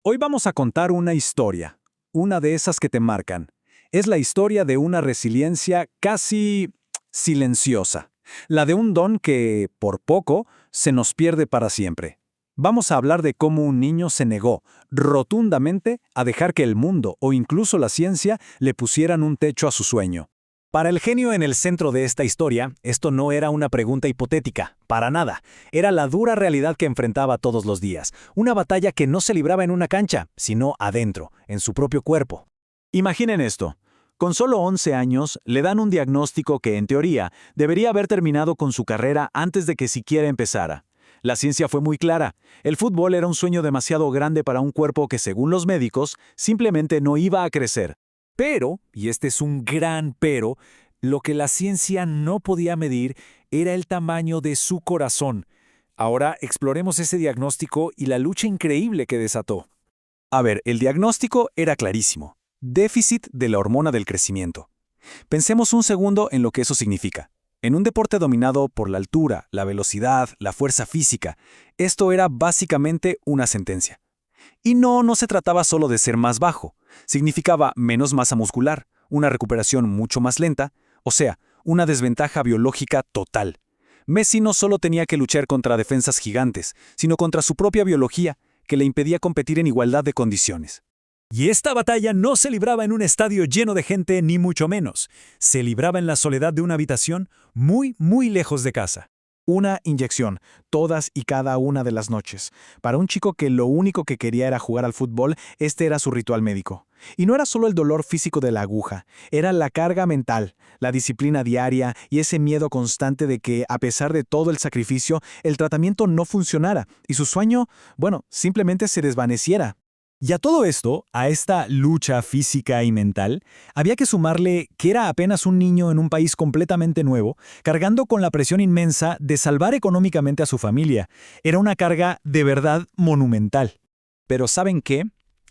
Hoy vamos a contar una historia, una de esas que te marcan. Es la historia de una resiliencia casi silenciosa, la de un don que, por poco, se nos pierde para siempre. Vamos a hablar de cómo un niño se negó rotundamente a dejar que el mundo o incluso la ciencia le pusieran un techo a su sueño. Para el genio en el centro de esta historia, esto no era una pregunta hipotética, para nada. Era la dura realidad que enfrentaba todos los días, una batalla que no se libraba en una cancha, sino adentro, en su propio cuerpo. Imaginen esto. Con solo 11 años, le dan un diagnóstico que, en teoría, debería haber terminado con su carrera antes de que siquiera empezara. La ciencia fue muy clara. El fútbol era un sueño demasiado grande para un cuerpo que, según los médicos, simplemente no iba a crecer. Pero, y este es un gran pero, lo que la ciencia no podía medir era el tamaño de su corazón. Ahora exploremos ese diagnóstico y la lucha increíble que desató. A ver, el diagnóstico era clarísimo. Déficit de la hormona del crecimiento. Pensemos un segundo en lo que eso significa. En un deporte dominado por la altura, la velocidad, la fuerza física, esto era básicamente una sentencia. Y no se trataba solo de ser más bajo. Significaba menos masa muscular, una recuperación mucho más lenta, o sea, una desventaja biológica total. Messi no solo tenía que luchar contra defensas gigantes, sino contra su propia biología, que le impedía competir en igualdad de condiciones. Y esta batalla no se libraba en un estadio lleno de gente, ni mucho menos. Se libraba en la soledad de una habitación muy lejos de casa. Una inyección, todas y cada una de las noches. Para un chico que lo único que quería era jugar al fútbol, este era su ritual médico. Y no era solo el dolor físico de la aguja, era la carga mental, la disciplina diaria y ese miedo constante de que, a pesar de todo el sacrificio, el tratamiento no funcionara y su sueño, simplemente se desvaneciera. Y a todo esto, a esta lucha física y mental, había que sumarle que era apenas un niño en un país completamente nuevo, cargando con la presión inmensa de salvar económicamente a su familia. Era una carga de verdad monumental. Pero ¿saben qué?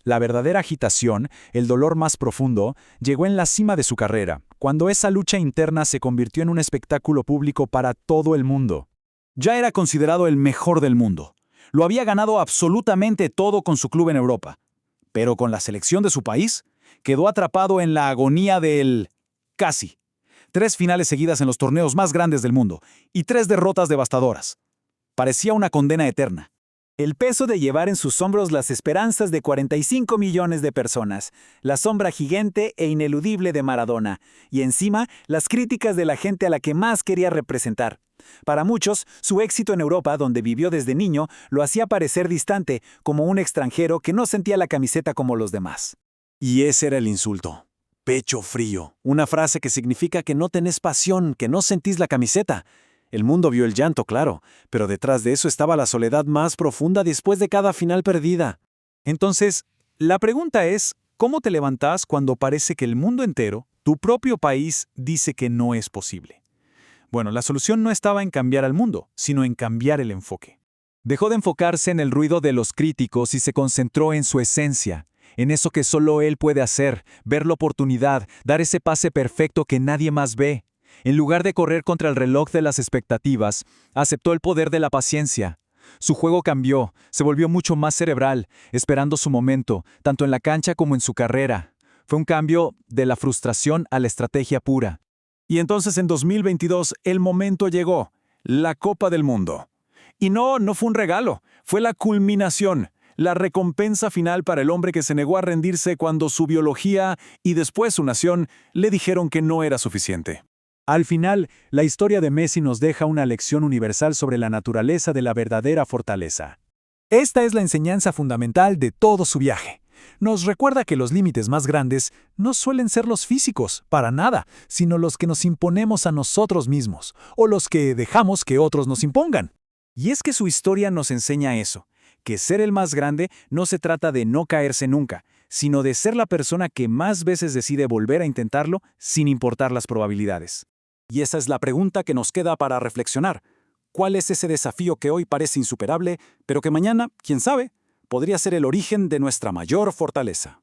La verdadera agitación, el dolor más profundo, llegó en la cima de su carrera, cuando esa lucha interna se convirtió en un espectáculo público para todo el mundo. Ya era considerado el mejor del mundo. Lo había ganado absolutamente todo con su club en Europa. Pero con la selección de su país, quedó atrapado en la agonía del casi. 3 finales seguidas en los torneos más grandes del mundo y 3 derrotas devastadoras. Parecía una condena eterna. El peso de llevar en sus hombros las esperanzas de 45 millones de personas, la sombra gigante e ineludible de Maradona, y encima las críticas de la gente a la que más quería representar. Para muchos, su éxito en Europa, donde vivió desde niño, lo hacía parecer distante, como un extranjero que no sentía la camiseta como los demás. Y ese era el insulto. Pecho frío. Una frase que significa que no tenés pasión, que no sentís la camiseta. El mundo vio el llanto, claro, pero detrás de eso estaba la soledad más profunda después de cada final perdida. Entonces, la pregunta es, ¿cómo te levantás cuando parece que el mundo entero, tu propio país, dice que no es posible? Bueno, la solución no estaba en cambiar al mundo, sino en cambiar el enfoque. Dejó de enfocarse en el ruido de los críticos y se concentró en su esencia, en eso que solo él puede hacer, ver la oportunidad, dar ese pase perfecto que nadie más ve. En lugar de correr contra el reloj de las expectativas, aceptó el poder de la paciencia. Su juego cambió, se volvió mucho más cerebral, esperando su momento, tanto en la cancha como en su carrera. Fue un cambio de la frustración a la estrategia pura. Y entonces en 2022 el momento llegó, la Copa del Mundo. Y no fue un regalo, fue la culminación, la recompensa final para el hombre que se negó a rendirse cuando su biología y después su nación le dijeron que no era suficiente. Al final, la historia de Messi nos deja una lección universal sobre la naturaleza de la verdadera fortaleza. Esta es la enseñanza fundamental de todo su viaje. Nos recuerda que los límites más grandes no suelen ser los físicos, para nada, sino los que nos imponemos a nosotros mismos, o los que dejamos que otros nos impongan. Y es que su historia nos enseña eso, que ser el más grande no se trata de no caerse nunca, sino de ser la persona que más veces decide volver a intentarlo sin importar las probabilidades. Y esa es la pregunta que nos queda para reflexionar. ¿Cuál es ese desafío que hoy parece insuperable, pero que mañana, quién sabe, podría ser el origen de nuestra mayor fortaleza?